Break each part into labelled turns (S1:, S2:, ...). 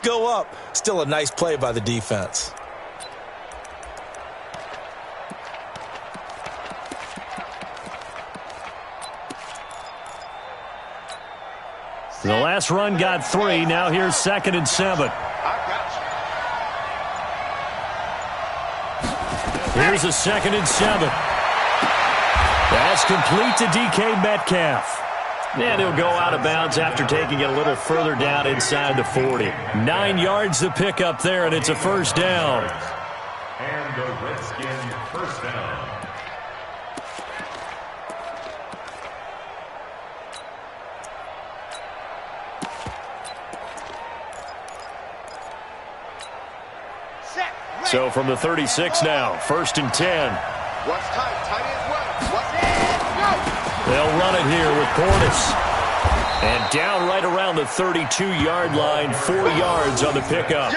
S1: go up. Still a nice play by the defense.
S2: The last run got 3. Now here's 2nd and 7. Here's a 2nd and 7. That's complete to DK Metcalf. And he'll go out of bounds after taking it a little further down inside the 40. 9 yards to pick up there, and it's a first down.
S3: And the Redskins first down.
S2: So from the 36 now, 1st and 10.
S4: Watch tight end well. Watch it, go!
S2: They'll run it here with Portis. And down right around the 32-yard line, 4 yards on the pickup.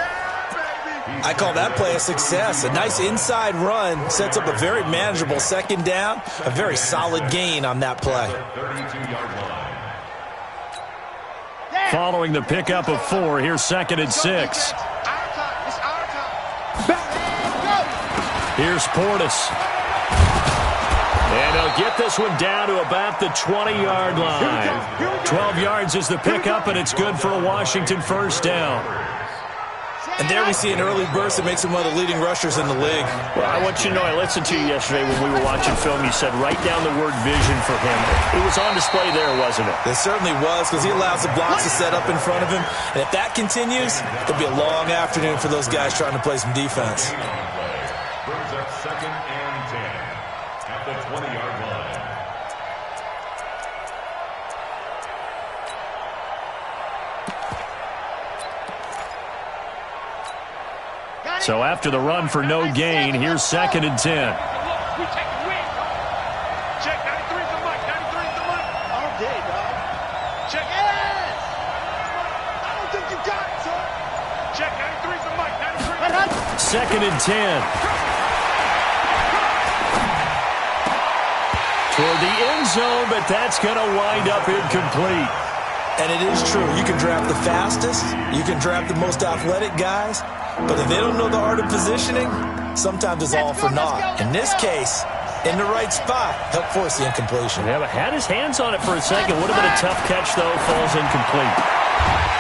S1: I call that play a success. A nice inside run sets up a very manageable 2nd down. A very solid gain on that play.
S2: Following the pickup of 4, here's 2nd and 6. Here's Portis. And he'll get this one down to about the 20-yard line. 12 yards is the pickup, and it's good for a Washington first down.
S1: And there we see an early burst that makes him one of the leading rushers in the league.
S2: Well, I want you to know, I listened to you yesterday when we were watching film. You said write down the word vision for him. It was on display there, wasn't it?
S1: It certainly was, because he allows the blocks to set up in front of him. And if that continues, it'll be a long afternoon for those guys trying to play some defense.
S3: Brings up 2nd and 10 at the 20-yard line.
S2: So after the run for no gain, here's 2nd and 10.
S5: Check 93 the mic. 93 the mic. All day, dog. Check yes. I don't think you got it, sir. Check 93 the mic. 93.
S2: 2nd and 10. Toward the end zone, but that's going to wind up incomplete.
S1: And it is true. You can draft the fastest. You can draft the most athletic guys. But if they don't know the art of positioning, sometimes it's all for naught. In this case, in the right spot, help force the incompletion.
S2: Yeah, but had his hands on it for a second. Would have been a tough catch, though. Falls incomplete.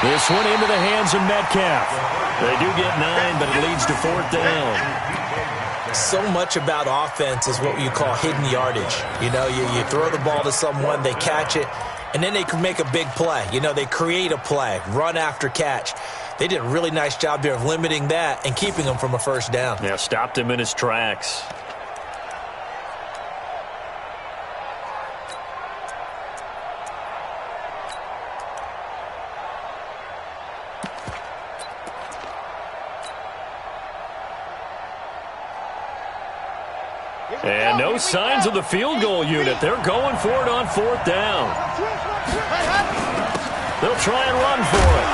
S2: This one into the hands of Metcalf. They do get 9, but it leads to 4th down.
S1: So much about offense is what you call hidden yardage. You know, you throw the ball to someone, they catch it, and then they can make a big play. You know, they create a play, run after catch. They did a really nice job there of limiting that and keeping him from a first down.
S2: Yeah, stopped him in his tracks. And no signs of the field goal unit. They're going for it on 4th down. They'll try and run for it.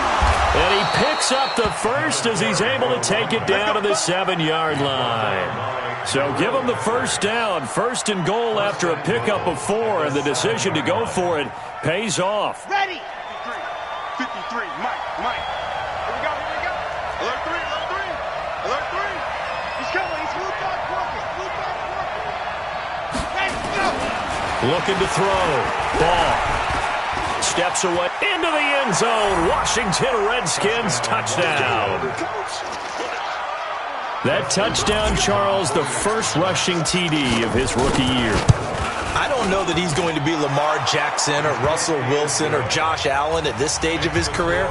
S2: And he picks up the first as he's able to take it down to the 7-yard line. So give him the first down. 1st and goal after a pickup of 4. And the decision to go for it pays off.
S5: Ready. 53. Mike. Here we go. Alert 3. Alert 3. He's coming. He's moved back. Let's go.
S2: Looking to throw. Ball. Steps away into the end zone. Washington Redskins touchdown. That touchdown, Charles, the first rushing TD of his rookie year.
S1: I don't know that he's going to be Lamar Jackson or Russell Wilson or Josh Allen at this stage of his career,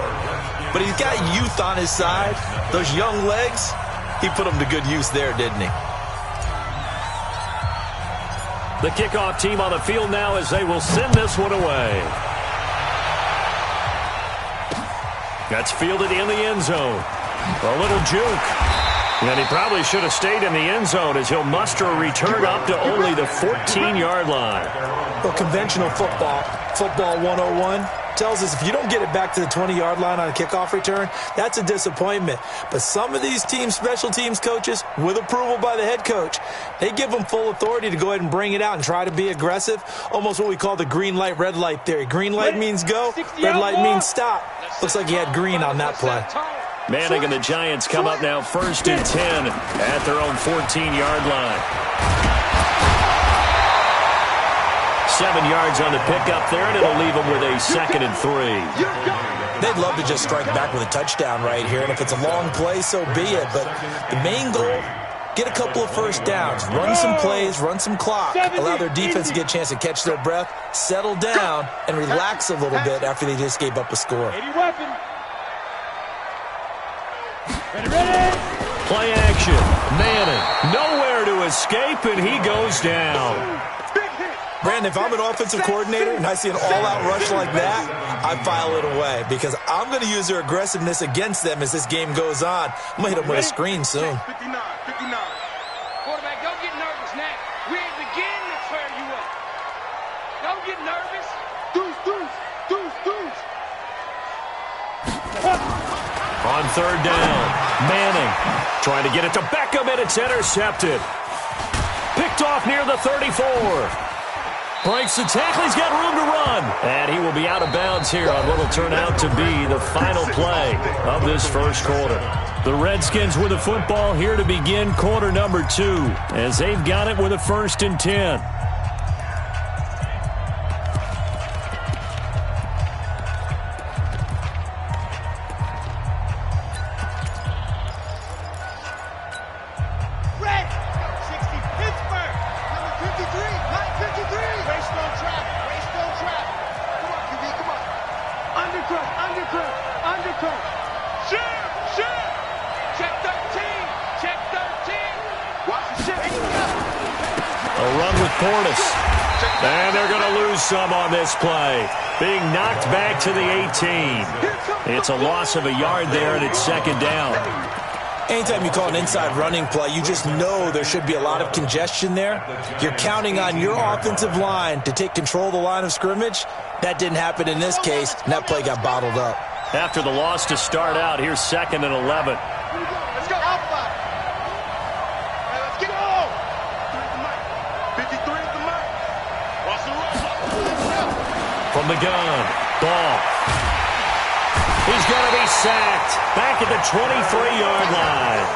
S1: but he's got youth on his side. Those young legs, he put them to good use there, didn't he?
S2: The kickoff team on the field now as they will send this one away. That's fielded in the end zone. A little juke. And he probably should have stayed in the end zone as he'll muster a return up to only the 14-yard line.
S1: Well, conventional football 101, tells us if you don't get it back to the 20-yard line on a kickoff return, that's a disappointment. But some of these special teams coaches, with approval by the head coach, they give them full authority to go ahead and bring it out and try to be aggressive, almost what we call the green light, red light theory. Green light means go, red light means stop. Looks like he had green on that play.
S2: Manning and the Giants come up now 1st and 10 at their own 14-yard line. 7 yards on the pickup there, and it'll leave them with a 2nd and 3.
S1: They'd love to just strike back with a touchdown right here, and if it's a long play, so be it. But the main goal, get a couple of first downs, run some plays, run some clock, allow their defense to get a chance to catch their breath, settle down, and relax a little bit after they just gave up a score.
S2: Play action. Manning nowhere to escape, and he goes down.
S1: Brandon, if I'm an offensive coordinator and I see an all-out rush like that, I file it away because I'm going to use their aggressiveness against them as this game goes on. I'm going to hit them with a screen soon.
S5: 59. Quarterback, don't get nervous now. We ain't beginning to tear you up. Don't get nervous. Deuce.
S2: On 3rd down, Manning trying to get it to Beckham, and it's intercepted. Picked off near the 34. Breaks the tackle. He's got room to run. And he will be out of bounds here on what will turn out to be the final play of this first quarter. The Redskins with the football here to begin quarter number 2 as they've got it with a 1st and 10. And they're going to lose some on this play. Being knocked back to the 18. It's a loss of a yard there, and it's 2nd down.
S1: Anytime you call an inside running play, you just know there should be a lot of congestion there. You're counting on your offensive line to take control of the line of scrimmage. That didn't happen in this case, and that play got bottled up.
S2: After the loss to start out, here's 2nd and 11.
S5: Let's go. Alpha. Let's get on. 53 is the mic.
S2: From the gun, Ball. He's going to be sacked back at the 23-yard line.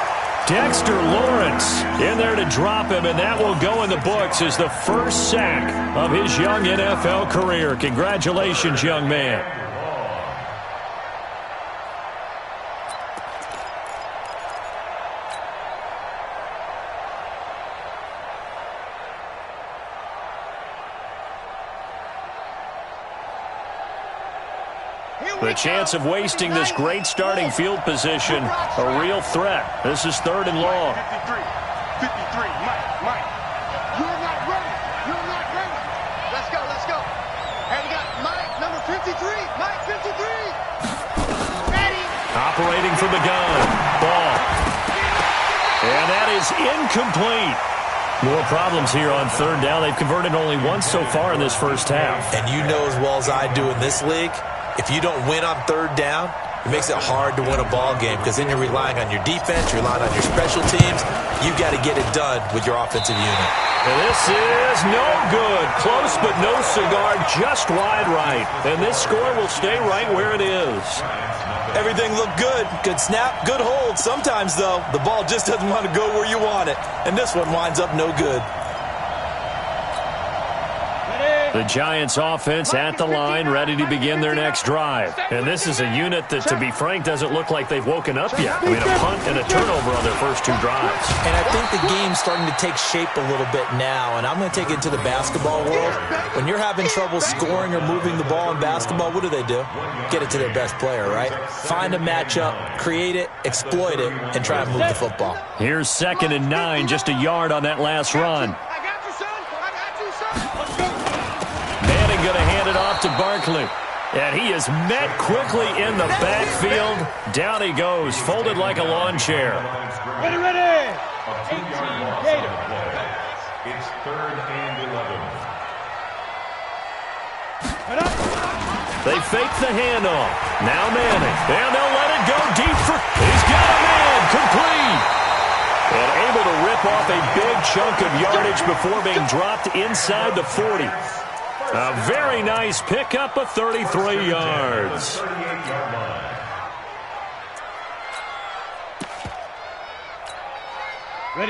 S2: Dexter Lawrence in there to drop him, and that will go in the books as the first sack of his young NFL career. Congratulations, young man. The chance of wasting this great starting field position, a real threat. This is 3rd and long.
S5: 53, Mike. You're not ready. Let's go. And we got Mike, number 53. Mike, 53. Ready.
S2: Operating from the gun. Ball. And that is incomplete. More problems here on 3rd down. They've converted only once so far in this first half.
S1: And you know as well as I do in this league, if you don't win on 3rd down, it makes it hard to win a ball game because then you're relying on your defense, you're relying on your special teams. You got to get it done with your offensive unit.
S2: And this is no good. Close but no cigar, just wide right. And this score will stay right where it is.
S1: Everything looked good. Good snap, good hold. Sometimes, though, the ball just doesn't want to go where you want it. And this one winds up no good.
S2: The Giants offense at the line, ready to begin their next drive. And this is a unit that, to be frank, doesn't look like they've woken up yet. I mean, a punt and a turnover on their first 2 drives.
S1: And I think the game's starting to take shape a little bit now. And I'm going to take it to the basketball world. When you're having trouble scoring or moving the ball in basketball, what do? Get it to their best player, right? Find a matchup, create it, exploit it, and try to move the football.
S2: Here's 2nd and 9, just a yard on that last run. Going to hand it off to Barkley. And he is met quickly in the backfield. Down he goes, folded like a lawn chair.
S5: Ready. 18, Gator.
S3: It's 3rd and 11.
S2: They fake the handoff. Now Manning. And they'll let it go deep for... He's got a man. Complete. And able to rip off a big chunk of yardage before being dropped inside the 40. A very nice pickup of 33 yards.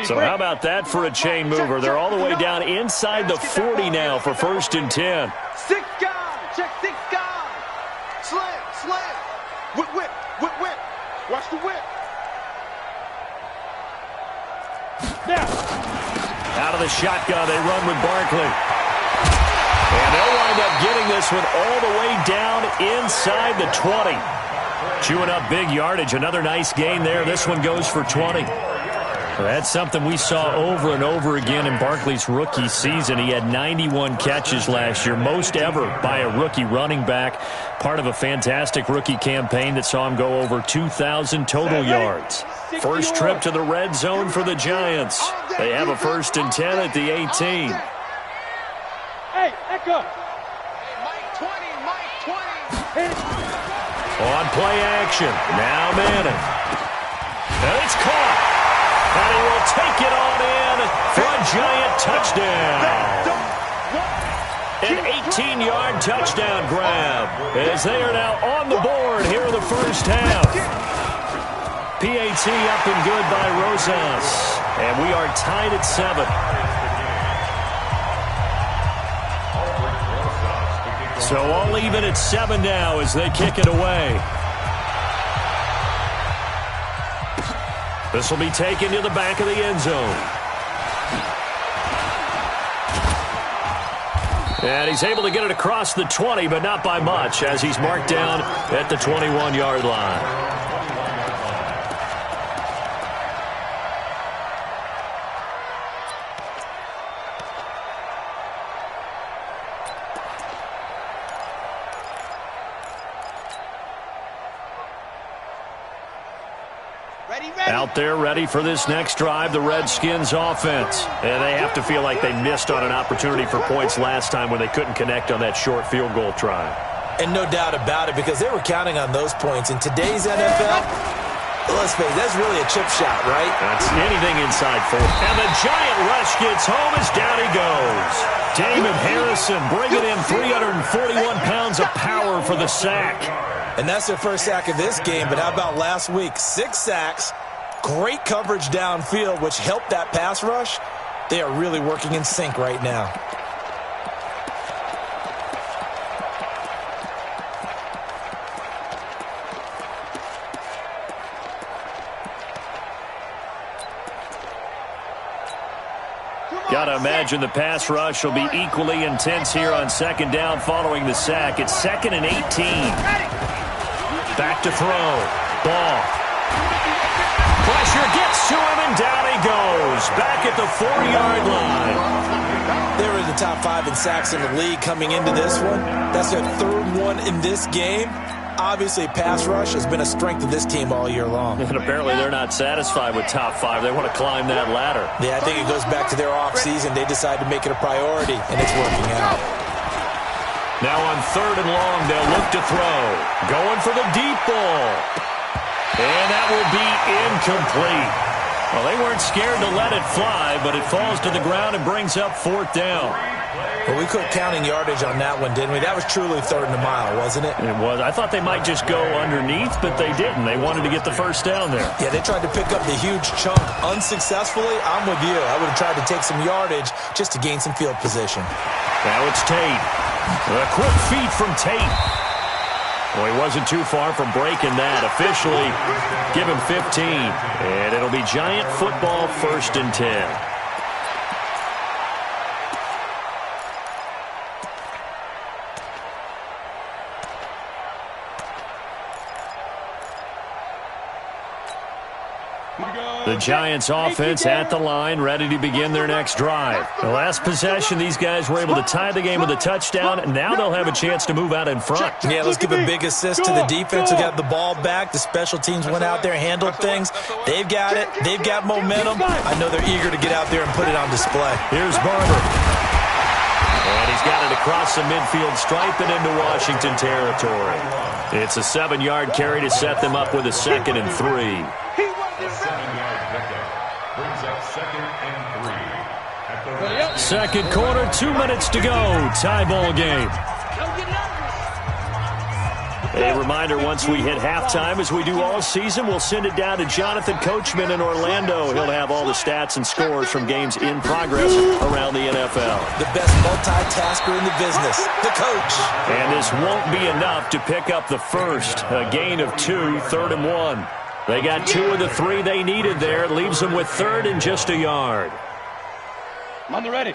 S2: So how about that for a chain mover? They're all the way down inside the 40 now for 1st and 10.
S4: 6 guys. Check 6 guys. Slam. Whip. Watch the whip.
S5: Now.
S2: Out of the shotgun, they run with Barkley. And they'll wind up getting this one all the way down inside the 20. Chewing up big yardage. Another nice gain there. This one goes for 20. Well, that's something we saw over and over again in Barkley's rookie season. He had 91 catches last year, most ever by a rookie running back. Part of a fantastic rookie campaign that saw him go over 2,000 total yards. First trip to the red zone for the Giants. They have a 1st and 10 at the 18.
S5: Hey, Echo.
S4: Mike 20.
S2: On play action. Now Manning. And it's caught. And he will take it on in for a Giant touchdown. An 18-yard touchdown grab as they are now on the board here in the first half. PAT up and good by Rosas. And we are tied at 7. So all even at 7 now as they kick it away. This will be taken to the back of the end zone. And he's able to get it across the 20, but not by much, as he's marked down at the 21-yard line. Out there ready for this next drive, the Redskins offense. And they have to feel like they missed on an opportunity for points last time when they couldn't connect on that short field goal try.
S1: And no doubt about it, because they were counting on those points. In today's NFL, let's face it, that's really a chip shot, right?
S2: That's anything inside 4. And the Giant rush gets home as down he goes. Damon Harrison bringing in 341 pounds of power for the sack.
S1: And that's their first sack of this game, but how about last week? 6 sacks, great coverage downfield, which helped that pass rush. They are really working in sync right now.
S2: Got to imagine the pass rush will be equally intense here on 2nd down following the sack. It's 2nd and 18. Back to throw. Ball. Pressure gets to him, and down he goes. Back at the 4-yard line.
S1: They were in the top 5 in sacks in the league coming into this one. That's their 3rd one in this game. Obviously, pass rush has been a strength of this team all year long.
S2: And apparently they're not satisfied with top 5. They want to climb that ladder.
S1: Yeah, I think it goes back to their offseason. They decided to make it a priority, and it's working out.
S2: Now on 3rd and long, they'll look to throw. Going for the deep ball. And that will be incomplete. Well, they weren't scared to let it fly, but it falls to the ground and brings up 4th down.
S1: Well, we quit counting yardage on that one, didn't we? That was truly 3rd and a mile, wasn't it?
S2: It was. I thought they might just go underneath, but they didn't. They wanted to get the first down there.
S1: Yeah, they tried to pick up the huge chunk unsuccessfully. I'm with you. I would have tried to take some yardage just to gain some field position.
S2: Now it's Tate. A quick feed from Tate. Well, he wasn't too far from breaking that. Officially, give him 15. And it'll be Giant football 1st and 10. The Giants offense at the line, ready to begin their next drive. The last possession, these guys were able to tie the game with a touchdown, and now they'll have a chance to move out in front.
S1: Yeah, let's give a big assist to the defense who got the ball back. The special teams went out there, handled things. They've got it. They've got momentum. I know they're eager to get out there and put it on display.
S2: Here's Barber. And he's got it across the midfield stripe and into Washington territory. It's a 7-yard carry to set them up with a 2nd and 3. Second quarter, 2 minutes to go. Tie ball game. A reminder, once we hit halftime, as we do all season, we'll send it down to Jonathan Coachman in Orlando. He'll have all the stats and scores from games in progress around the NFL.
S1: The best multitasker in the business, the coach.
S2: And this won't be enough to pick up the first. A gain of 2, 3rd and 1. They got 2 of the 3 they needed there. It leaves them with 3rd and just a yard.
S5: On the ready.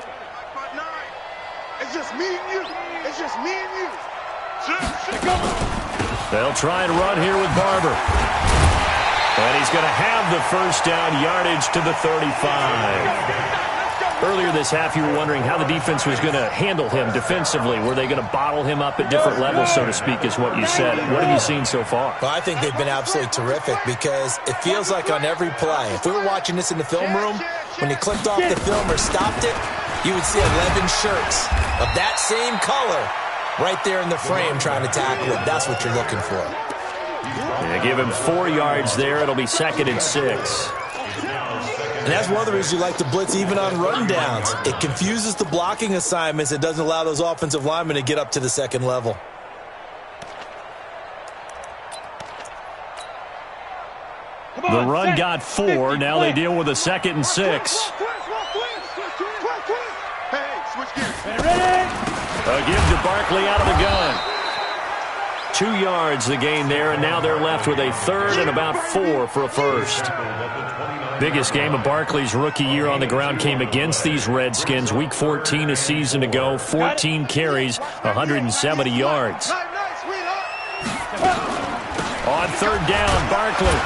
S4: It's just me and you. It's just me and you.
S2: They'll try and run here with Barber. And he's going to have the first down, yardage to the 35. Earlier this half, you were wondering how the defense was going to handle him defensively. Were they going to bottle him up at different levels, so to speak, is what you said. What have you seen so far?
S1: Well, I think they've been absolutely terrific because it feels like on every play, if we were watching this in the film room, when you clicked off the film or stopped it, you would see 11 shirts of that same color right there in the frame trying to tackle him. That's what you're looking for.
S2: They give him 4 yards there. It'll be 2nd and 6.
S1: And that's one of the reasons you like to blitz even on rundowns. It confuses the blocking assignments. It doesn't allow those offensive linemen to get up to the second level.
S2: The run got 4. Now they deal with a 2nd and 6. A give to Barkley out of the gun. 2 yards the gain there, and now they're left with a 3rd and about 4 for a first. Biggest game of Barkley's rookie year on the ground came against these Redskins. Week 14 a season ago, 14 carries, 170 yards. On 3rd down, Barkley.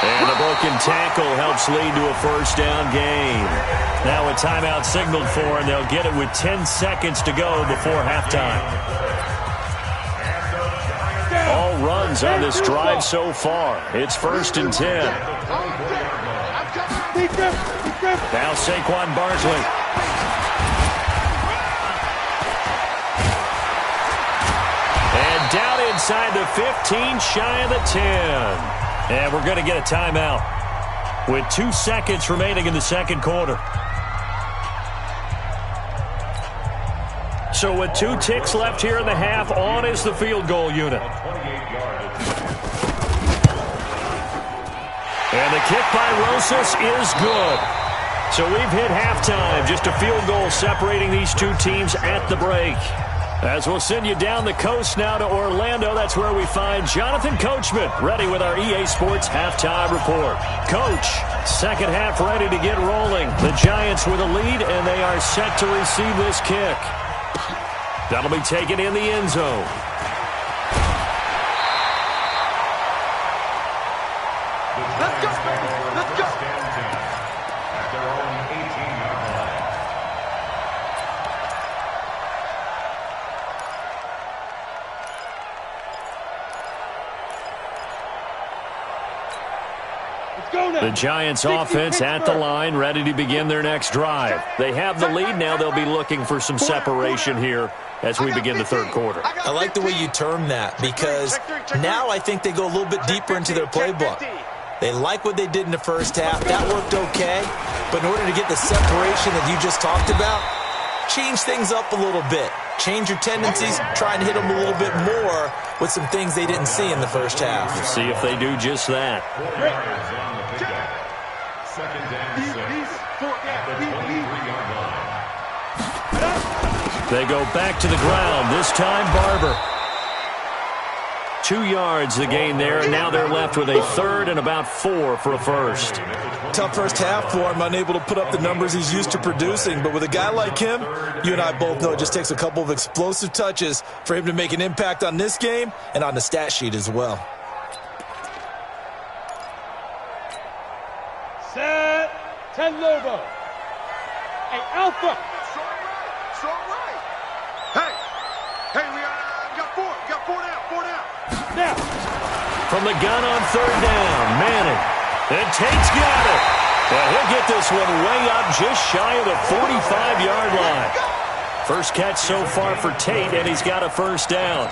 S2: And the broken tackle helps lead to a first down gain. Now a timeout signaled for, and they'll get it with 10 seconds to go before halftime. All runs on this drive so far. It's 1st and 10. Now Saquon Barkley. And down inside the 15, shy of the 10. And we're going to get a timeout with 2 seconds remaining in the second quarter. So with 2 ticks left here in the half, on is the field goal unit. And the kick by Rosas is good. So we've hit halftime. Just a field goal separating these 2 teams at the break. As we'll send you down the coast now to Orlando, that's where we find Jonathan Coachman, ready with our EA Sports halftime report. Coach, second half ready to get rolling. The Giants with a lead, and they are set to receive this kick. That'll be taken in the end zone.
S4: Let's go, baby. Let's go.
S3: At their own 18-yard line.
S2: The Giants offense at the line, ready to begin their next drive. They have the lead. Now they'll be looking for some separation here as we begin the third quarter.
S1: I like the way you term that because now I think they go a little bit deeper into their playbook. They like what they did in the first half. That worked okay. But in order to get the separation that you just talked about, change things up a little bit. Change your tendencies. Try and hit them a little bit more with some things they didn't see in the first half.
S2: We'll see if they do just that.
S3: Second down, 6 at the 23-yard line.
S2: They go back to the ground. This time, Barber. 2 yards the gain there. Now they're left with a third and about 4 for a first.
S1: Tough first half for him, unable to put up the numbers he's used to producing. But with a guy like him, you and I both know it just takes a couple of explosive touches for him to make an impact on this game and on the stat sheet as well.
S5: Set. 10 Lobo. Hey, Alpha.
S4: So right. Hey, we got 4. We got 4 down. 4 down.
S5: Now.
S2: From the gun on third down, Manning. And Tate's got it. And he'll get this one way up just shy of the 45-yard line. First catch so far for Tate, and he's got a first down.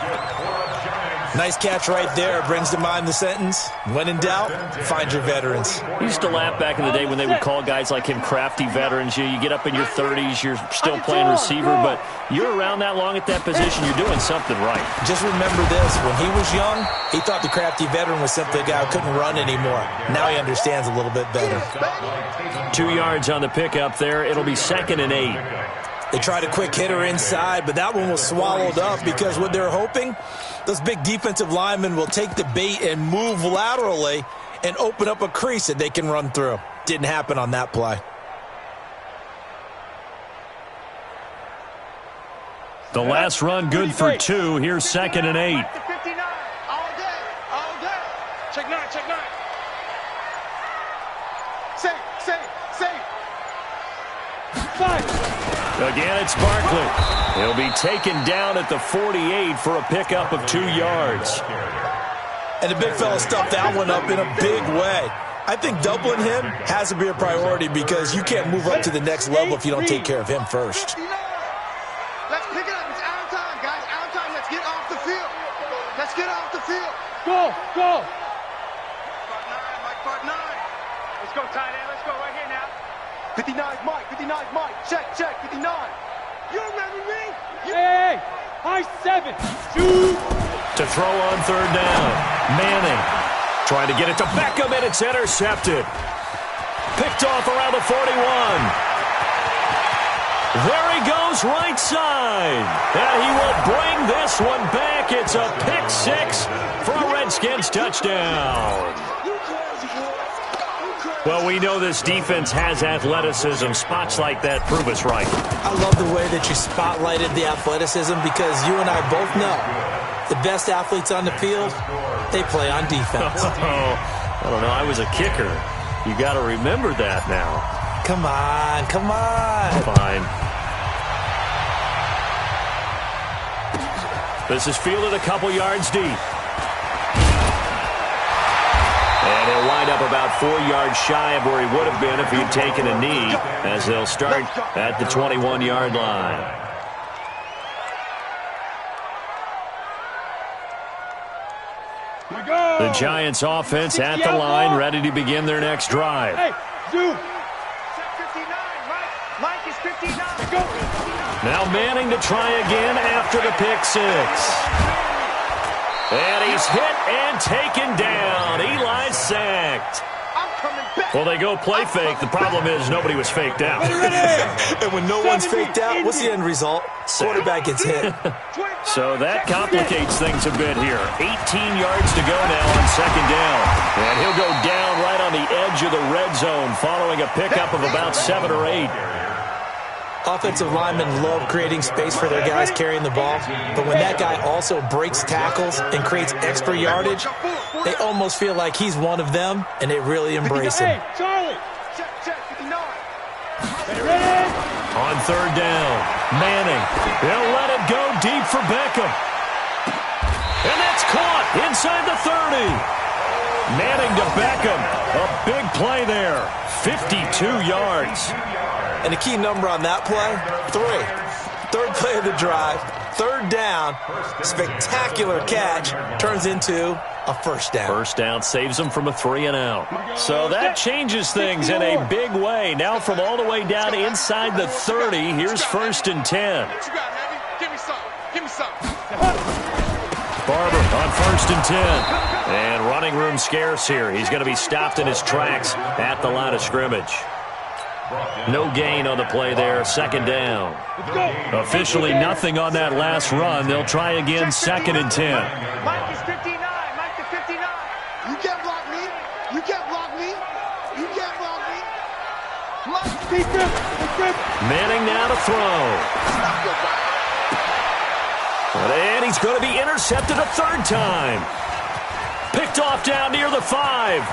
S1: Nice catch right there. Brings to mind the sentence, when in doubt, find your veterans.
S2: I used to laugh back in the day when they would call guys like him crafty veterans. You get up in your 30s, you're still playing receiver, but you're around that long at that position, you're doing something right.
S1: Just remember this, when he was young, he thought the crafty veteran was simply a guy who couldn't run anymore. Now he understands a little bit better.
S2: 2 yards on the pickup there. It'll be 2nd and 8.
S1: They tried a quick hitter inside, but that one was swallowed up because what they're hoping, those big defensive linemen will take the bait and move laterally and open up a crease that they can run through. Didn't happen on that play.
S2: The last run good for 2. Here's 2nd and 8.
S4: All day. Check 9. Safe. 5.
S2: Again, it's Barkley. He'll be taken down at the 48 for a pickup of 2 yards.
S1: And the big fella stuffed that one up in a big way. I think doubling him has to be a priority because you can't move up to the next level if you don't take care of him first.
S4: Let's pick it up. It's out of time, guys. Out of time. Let's get off the field. Go. Part 9.
S5: Let's go, tight end. Let's go right here now.
S4: 59's Mike. Check. 59. You remember me?
S5: Hey, high 7. Shoot.
S2: To throw on 3rd down. Manning trying to get it to Beckham, and it's intercepted. Picked off around the 41. There he goes, right side. And he will bring this one back. It's a pick 6 for a Redskins touchdown. Well, we know this defense has athleticism. Spots like that prove us right.
S1: I love the way that you spotlighted the athleticism because you and I both know the best athletes on the field, they play on defense.
S2: I don't know. I was a kicker. You got to remember that now.
S1: Come on.
S2: Fine. This is fielded a couple yards deep. And he'll wind up about 4 yards shy of where he would have been if he'd taken a knee, as they'll start at the 21-yard line. The Giants offense at the line, ready to begin their next drive.
S5: Hey, Zoo.
S4: 59, Mike is 59.
S5: Go.
S2: Now Manning to try again after the pick 6. And he's hit and taken down. Eli's sacked.
S4: I'm coming back.
S2: Well, they go play fake. The problem is nobody was faked out.
S1: And when no one's faked out, what's the end result? Quarterback gets hit.
S2: So that complicates things a bit here. 18 yards to go now on 2nd down. And he'll go down right on the edge of the red zone following a pickup of about 7 or 8.
S1: Offensive linemen love creating space for their guys carrying the ball, but when that guy also breaks tackles and creates extra yardage, they almost feel like he's one of them, and they really embrace him.
S5: Hey, Charlie.
S4: Check, 59.
S5: Ready?
S2: On 3rd down, Manning. He'll let it go deep for Beckham. And that's caught inside the 30. Manning to Beckham. A big play there. 52 yards.
S1: And the key number on that play, 3. 3rd play of the drive, 3rd down, spectacular catch, turns into a 1st down.
S2: 1st down saves them from a 3 and out. So that changes things in a big way. Now from all the way down inside the 30, here's 1st and 10.
S4: What you got, Heavy? Give me some.
S2: Barber on 1st and 10. And running room scarce here. He's going to be stopped in his tracks at the line of scrimmage. No gain on the play there. 2nd down. Officially nothing on that last run. They'll try again 2nd and 10.
S4: Mike is 59. Mike to 59. You can't block me.
S2: Manning now to throw. And he's going to be intercepted a 3rd time. Picked off down near the 5.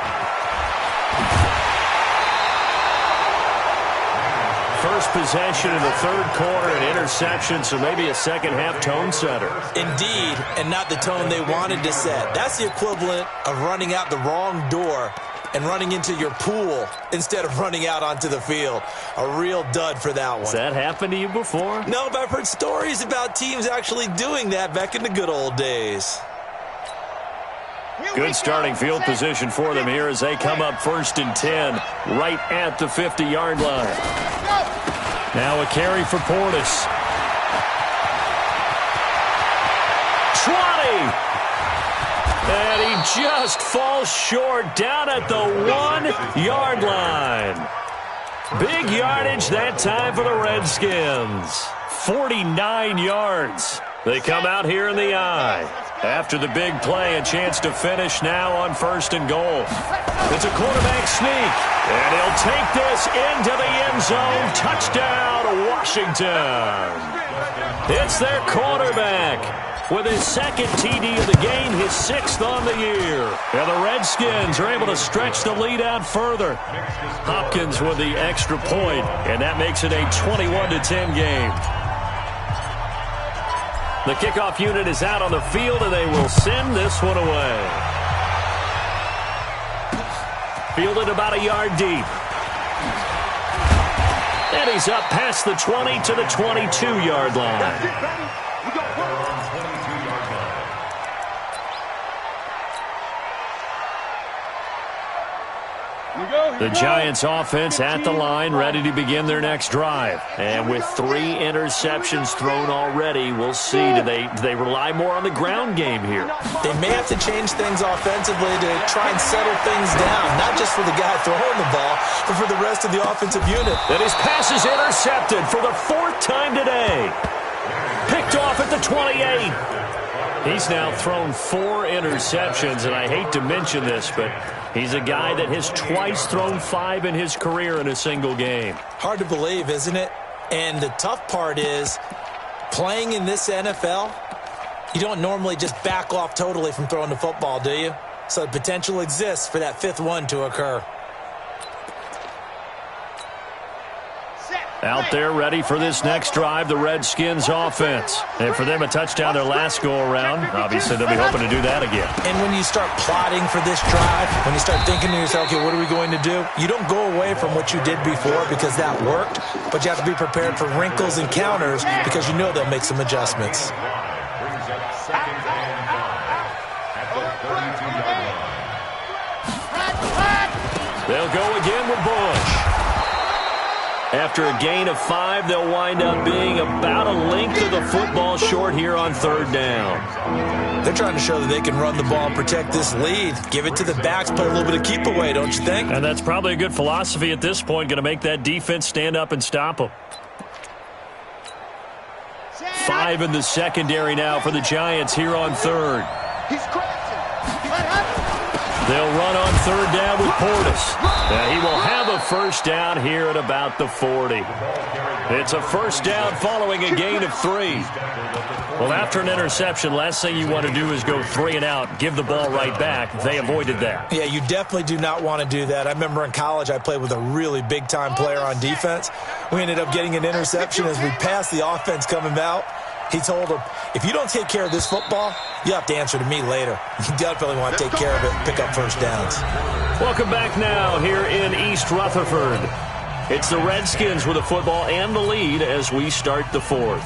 S2: First possession in the 3rd quarter, an interception, so maybe a second-half tone setter.
S1: Indeed, and not the tone they wanted to set. That's the equivalent of running out the wrong door and running into your pool instead of running out onto the field. A real dud for that one.
S2: Has that happened to you before?
S1: No, but I've heard stories about teams actually doing that back in the good old days.
S2: Good starting field position for them here as they come up 1st and 10 right at the 50-yard line. Now a carry for Portis. 20! And he just falls short down at the 1-yard line. Big yardage that time for the Redskins. 49 yards. They come out here in the eye. After the big play, a chance to finish now on 1st and goal. It's a quarterback sneak. And he'll take this into the end zone. Touchdown, Washington. It's their quarterback with his 2nd TD of the game, his 6th on the year. And the Redskins are able to stretch the lead out further. Hopkins with the extra point, and that makes it a 21-10 game. The kickoff unit is out on the field, and they will send this one away. Fielded about a yard deep. And he's up past the 20 to the 22-yard line. The Giants offense at the line, ready to begin their next drive. And with 3 interceptions thrown already, we'll see. Do they rely more on the ground game here?
S1: They may have to change things offensively to try and settle things down, not just for the guy throwing the ball, but for the rest of the offensive unit.
S2: And his pass is intercepted for the 4th time today. Picked off at the 28. He's now thrown 4 interceptions, and I hate to mention this, but he's a guy that has twice thrown 5 in his career in a single game.
S1: Hard to believe, isn't it? And the tough part is, playing in this NFL, you don't normally just back off totally from throwing the football, do you? So the potential exists for that 5th one to occur.
S2: Out there ready for this next drive, the Redskins offense. And for them, a touchdown their last go-around. Obviously, they'll be hoping to do that again.
S1: And when you start plotting for this drive, when you start thinking to yourself, okay, what are we going to do? You don't go away from what you did before because that worked, but you have to be prepared for wrinkles and counters because you know they'll make some adjustments.
S3: Brings up 2nd and 5 at the 32-yard line.
S2: They'll go again with Bush. After a gain of 5, they'll wind up being about a length of the football short here on 3rd down.
S1: They're trying to show that they can run the ball and protect this lead. Give it to the backs, play a little bit of keep away, don't you think?
S2: And that's probably a good philosophy at this point, going to make that defense stand up and stop them. 5 in the secondary now for the Giants here on 3rd.
S4: He's crashing.
S2: They'll run on 3rd down with Portis. He will have a 1st down here at about the 40. It's a 1st down following a gain of 3. Well, after an interception, last thing you want to do is go 3 and out, give the ball right back. They avoided that.
S1: Yeah, you definitely do not want to do that. I remember in college I played with a really big-time player on defense. We ended up getting an interception as we passed the offense coming out. He told him, if you don't take care of this football, you have to answer to me later. You definitely want to take care of it and pick up 1st downs.
S2: Welcome back now here in East Rutherford. It's the Redskins with the football and the lead as we start the 4th.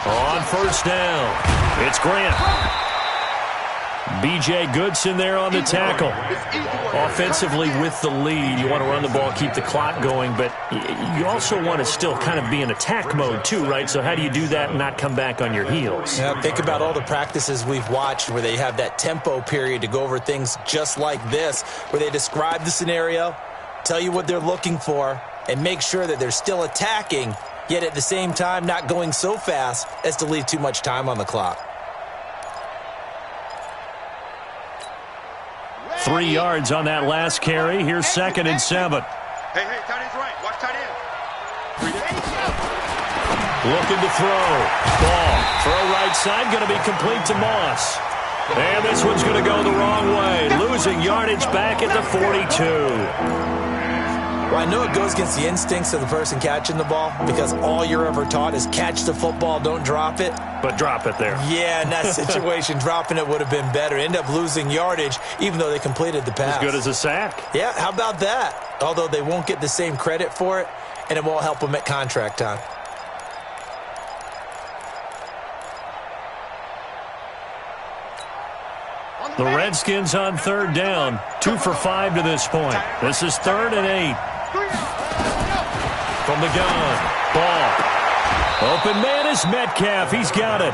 S2: On 1st down, it's Grant. B.J. Goodson there on the tackle. Offensively with the lead, you want to run the ball, keep the clock going, but you also want to still kind of be in attack mode too, right? So how do you do that and not come back on your heels?
S1: Yeah, think about all the practices we've watched where they have that tempo period to go over things just like this, where they describe the scenario, tell you what they're looking for, and make sure that they're still attacking, yet at the same time not going so fast as to leave too much time on the clock.
S2: 3 yards on that last carry. Here's 2nd and 7.
S5: Hey, tight end's right. Watch tight end.
S2: Looking to throw. Ball. Throw right side. Going to be complete to Moss. And this one's going to go the wrong way, losing yardage back at the 42.
S1: Well, I know it goes against the instincts of the person catching the ball because all you're ever taught is catch the football, don't drop it.
S2: But drop it there.
S1: Yeah, in that situation, dropping it would have been better. End up losing yardage, even though they completed the pass.
S2: As good as a sack.
S1: Yeah, how about that? Although they won't get the same credit for it, and it won't help them at contract time.
S2: The Redskins on third down. 2 for 5 to this point. This is 3rd and 8. From the gun. Ball. Open man is Metcalf. He's got it.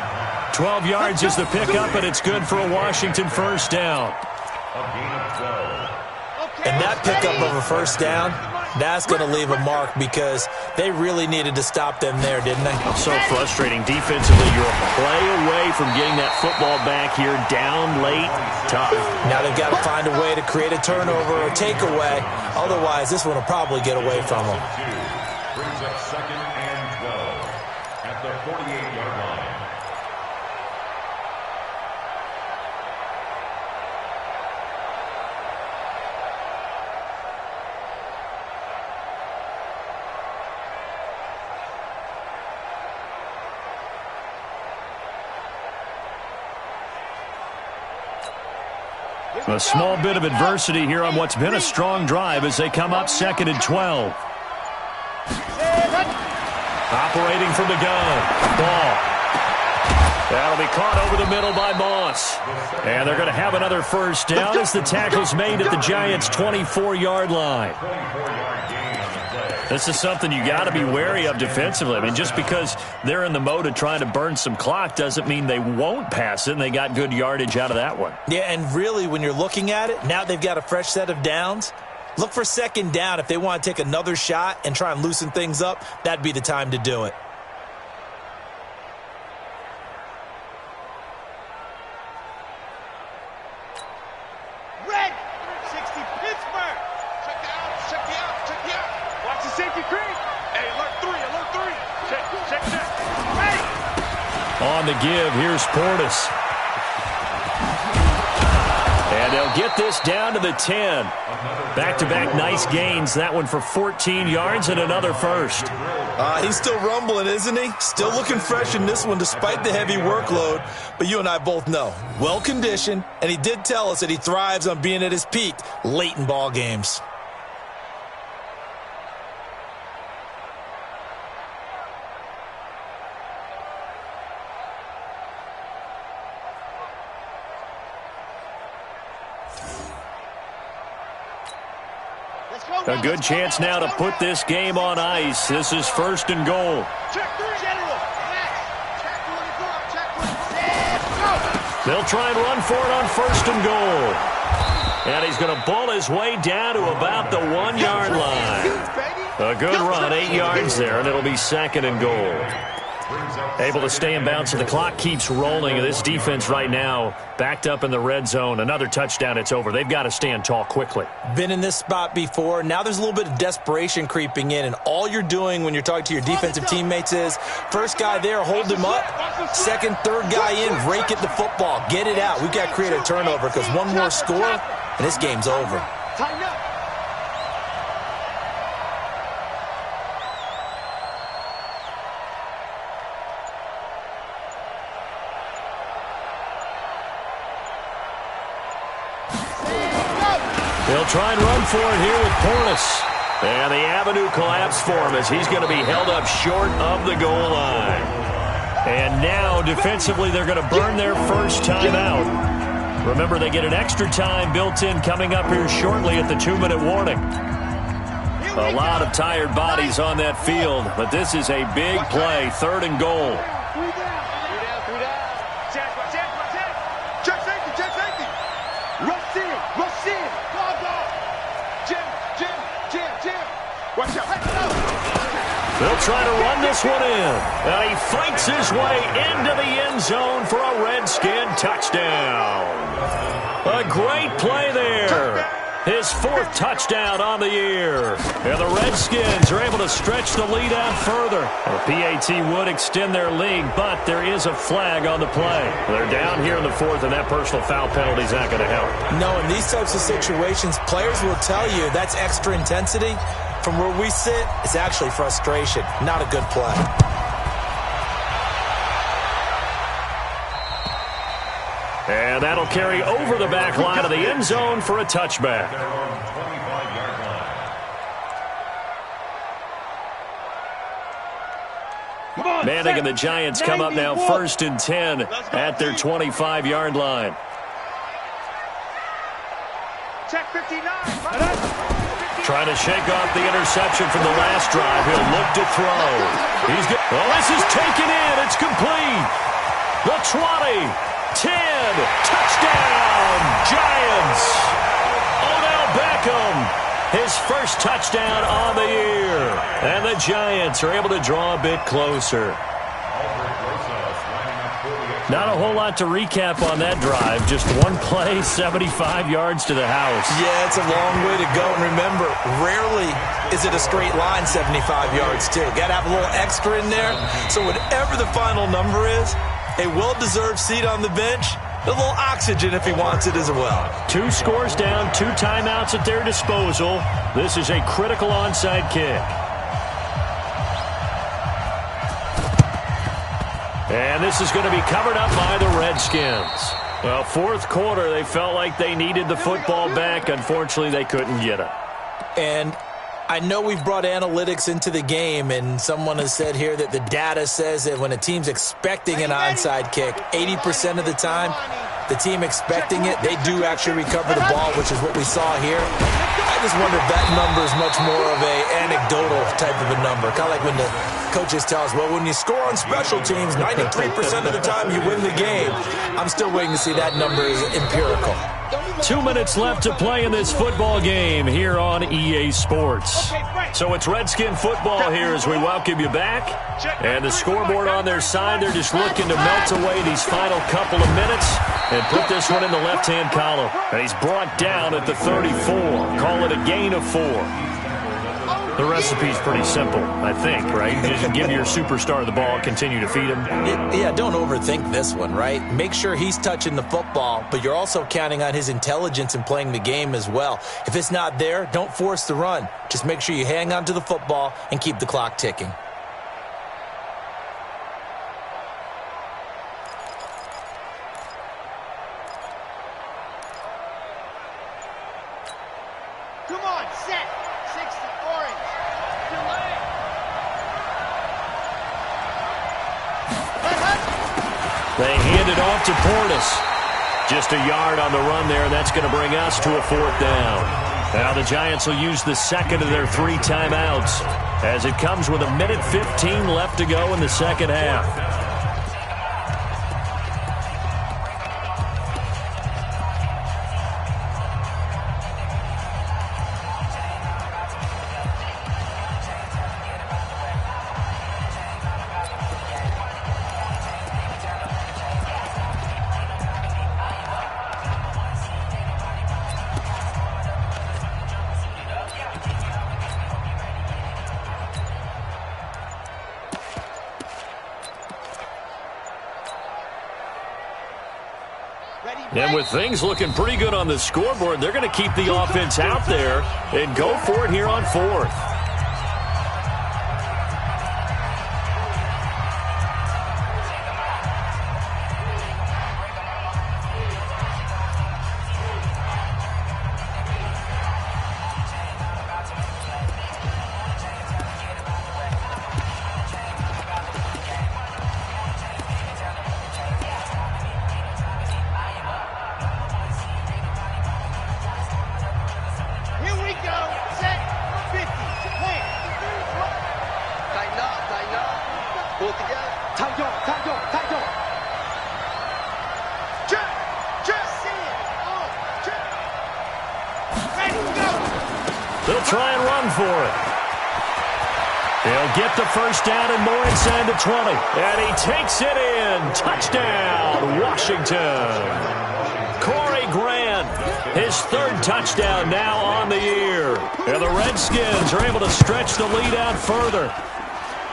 S2: 12 yards is the pickup, and it's good for a Washington first down.
S1: And that pickup of a first down, that's going to leave a mark because they really needed to stop them there, didn't they?
S2: So frustrating. Defensively, you're a play away from getting that football back here down late. Tough.
S1: Now they've got to find a way to create a turnover or takeaway. Otherwise, this one will probably get away from them.
S3: Brings up 2nd and 12 at the 48-yard line.
S2: A small bit of adversity here on what's been a strong drive as they come up 2nd and 12. Operating from the gun. Ball. That'll be caught over the middle by Moss. And they're going to have another first down as the tackle's made at the Giants' 24-yard line. This is something you got to be wary of defensively. I mean, just because they're in the mode of trying to burn some clock doesn't mean they won't pass it, and they got good yardage out of that one.
S1: Yeah, and really, when you're looking at it, now they've got a fresh set of downs. Look for 2nd down. If they want to take another shot and try and loosen things up, that'd be the time to do it.
S4: Red 60 Pittsburgh. Check it out. Check it out. Check it out. Watch the safety creep. Hey, alert 3. Alert 3. Check. Hey.
S2: On the give, here's Portis. And they'll get this down to the 10. Back-to-back nice gains. That one for 14 yards and another first.
S1: He's still rumbling, isn't he? Still looking fresh in this one despite the heavy workload. But you and I both know, well-conditioned, and he did tell us that he thrives on being at his peak late in ball games.
S2: A good chance now to put this game on ice. This is 1st and goal. They'll try and run for it on 1st and goal. And he's going to bull his way down to about the 1-yard line. A good run, 8 yards there, and it'll be 2nd and goal. Able to stay in bounds, so the clock keeps rolling. This defense right now backed up in the red zone. Another touchdown, it's over. They've got to stand tall quickly.
S1: Been in this spot before. Now there's a little bit of desperation creeping in, and all you're doing when you're talking to your defensive teammates is first guy there, hold him up. 2nd, 3rd guy in, rake at the football. Get it out. We've got to create a turnover because one more score, and this game's over.
S4: Tighten up.
S2: They'll try and run for it here with Portis. And the avenue collapsed for him as he's going to be held up short of the goal line. And now, defensively, they're going to burn their first time out. Remember, they get an extra time built in coming up here shortly at the 2-minute warning. A lot of tired bodies on that field, but this is a big play, 3rd and goal. They'll try to run this one in. And he fights his way into the end zone for a Redskin touchdown. A great play there. his 4th touchdown on the year. And the Redskins are able to stretch the lead out further. The PAT would extend their lead, but there is a flag on the play. They're down here in the 4th, and that personal foul penalty is not going to help.
S1: No, in these types of situations, players will tell you that's extra intensity. From where we sit, it's actually frustration, not a good play.
S2: And that'll carry over the back line of the end zone for a touchback. Manning and the Giants come up now 1st and 10 at their 25-yard line.
S5: Check 59.
S2: Trying to shake off the interception from the last drive. He'll look to throw. This is taken in. It's complete. The 20, 10, touchdown, Giants. Odell Beckham, his 1st touchdown on the year. And the Giants are able to draw a bit closer. Not a whole lot to recap on that drive. Just one play, 75 yards to the house.
S1: Yeah, it's a long way to go. And remember, rarely is it a straight line 75 yards, too. Got to have a little extra in there. So whatever the final number is, a well-deserved seat on the bench, a little oxygen if he wants it as well. 2
S2: scores down, 2 timeouts at their disposal. This is a critical onside kick. And this is going to be covered up by the Redskins. Well, 4th quarter, they felt like they needed the football back. Unfortunately, they couldn't get it.
S1: And I know we've brought analytics into the game, and someone has said here that the data says that when a team's expecting an onside kick, 80% of the time, the team expecting it, they do actually recover the ball, which is what we saw here. I just wonder if that number is much more of a anecdotal type of a number. Kind of like when the coaches tell us, well, when you score on special teams, 93% of the time you win the game. I'm still waiting to see that number is empirical.
S2: 2 minutes left to play in this football game here on EA Sports. So it's Redskin football here as we welcome you back. And the scoreboard on their side, they're just looking to melt away these final couple of minutes and put this one in the left-hand column. And he's brought down at the 34. Call it a gain of 4. The recipe's pretty simple, I think, right? Just give your superstar the ball, continue to feed him.
S1: Yeah, don't overthink this one, right? Make sure he's touching the football, but you're also counting on his intelligence in playing the game as well. If it's not there, don't force the run. Just make sure you hang on to the football and keep the clock ticking.
S5: Come on, set. 60, orange.
S2: They hand it off to Portis. Just a yard on the run there. That's going to bring us to a 4th down. Now the Giants will use the 2nd of their 3 timeouts as it comes with 1:15 left to go in the 2nd half. And with things looking pretty good on the scoreboard, they're going to keep the offense out there and go for it here on 4th. They'll try and run for it. They'll get the 1st down and more inside the 20. And he takes it in. Touchdown, Washington. Corey Grant His third touchdown now on the year. And the Redskins are able to stretch the lead out further.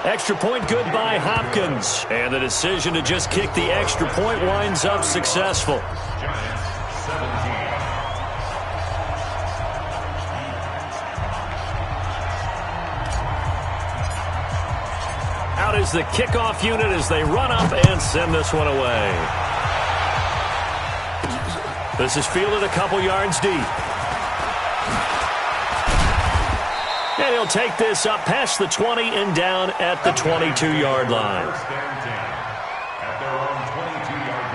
S2: Extra point good by Hopkins. And the decision to just kick the extra point winds up successful.
S3: Giants 17.
S2: Out is the kickoff unit as they run up and send this one away. This is fielded a couple yards deep. And he'll take this up past the 20 and down at the 22-yard line.
S3: First and 10 at their own 22-yard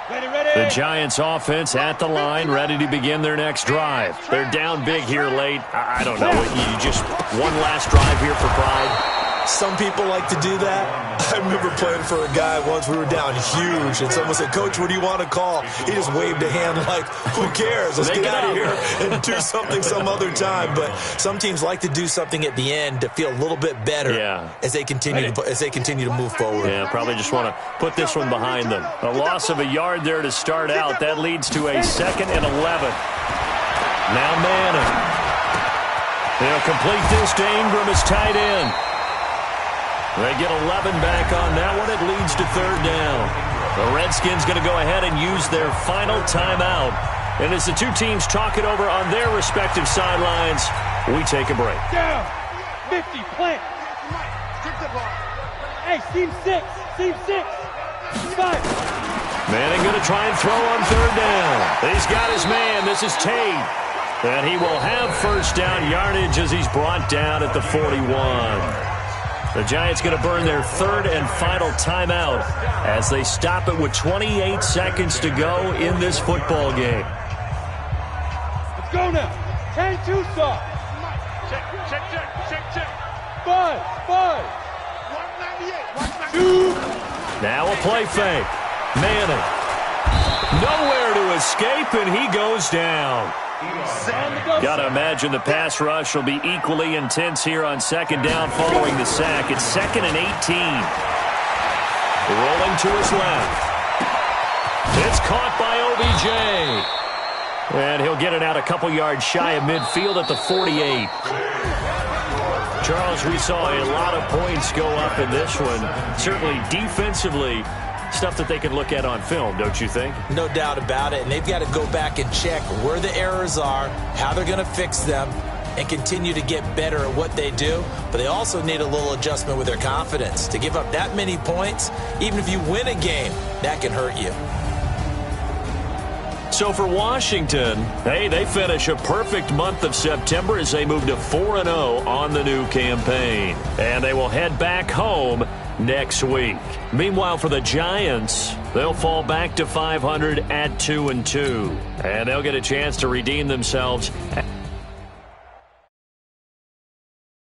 S3: line.
S5: Ready.
S2: The Giants offense at the line, ready to begin their next drive. They're down big here late. I don't know. You just one last drive here for pride.
S1: Some people like to do that. I remember playing for a guy once. We were down huge, and someone said, "Coach, what do you want to call?" He just waved a hand like, "Who cares? Let's get out of here and do something some other time." But some teams like to do something at the end to feel a little bit better as they continue to move forward.
S2: Yeah, probably just want to put this one behind them. A loss of a yard there to start out. That leads to a 2nd and 11. Now Manning. They'll complete this to Ingram as tight end. They get 11 back on that one. It leads to 3rd down. The Redskins going to go ahead and use their final timeout. And as the two teams talk it over on their respective sidelines, we take a break.
S5: Down. 50, plant. Hey, seam 6. 5.
S2: Manning going to try and throw on 3rd down. He's got his man. This is Tate. And he will have first down yardage as he's brought down at the 41. The Giants going to burn their 3rd and final timeout as they stop it with 28 seconds to go in this football game.
S5: Let's go now. 10-2 stop. Check. 5. 2.
S2: Now a play fake. Manning. Nowhere to escape, and he goes down. Got to imagine the pass rush will be equally intense here on 2nd down following the sack. It's 2nd and 18. Rolling to his left. It's caught by OBJ. And he'll get it out a couple yards shy of midfield at the 48. Charles, we saw a lot of points go up in this one. Certainly defensively, stuff that they can look at on film, don't you think?
S1: No doubt about it. And they've got to go back and check where the errors are, how they're going to fix them, and continue to get better at what they do. But they also need a little adjustment with their confidence. To give up that many points, even if you win a game, that can hurt you.
S2: So for Washington, hey, they finish a perfect month of September as they move to 4-0 on the new campaign. And they will head back home next week. Meanwhile, for the Giants, they'll fall back to 500 at 2-2. And they'll get a chance to redeem themselves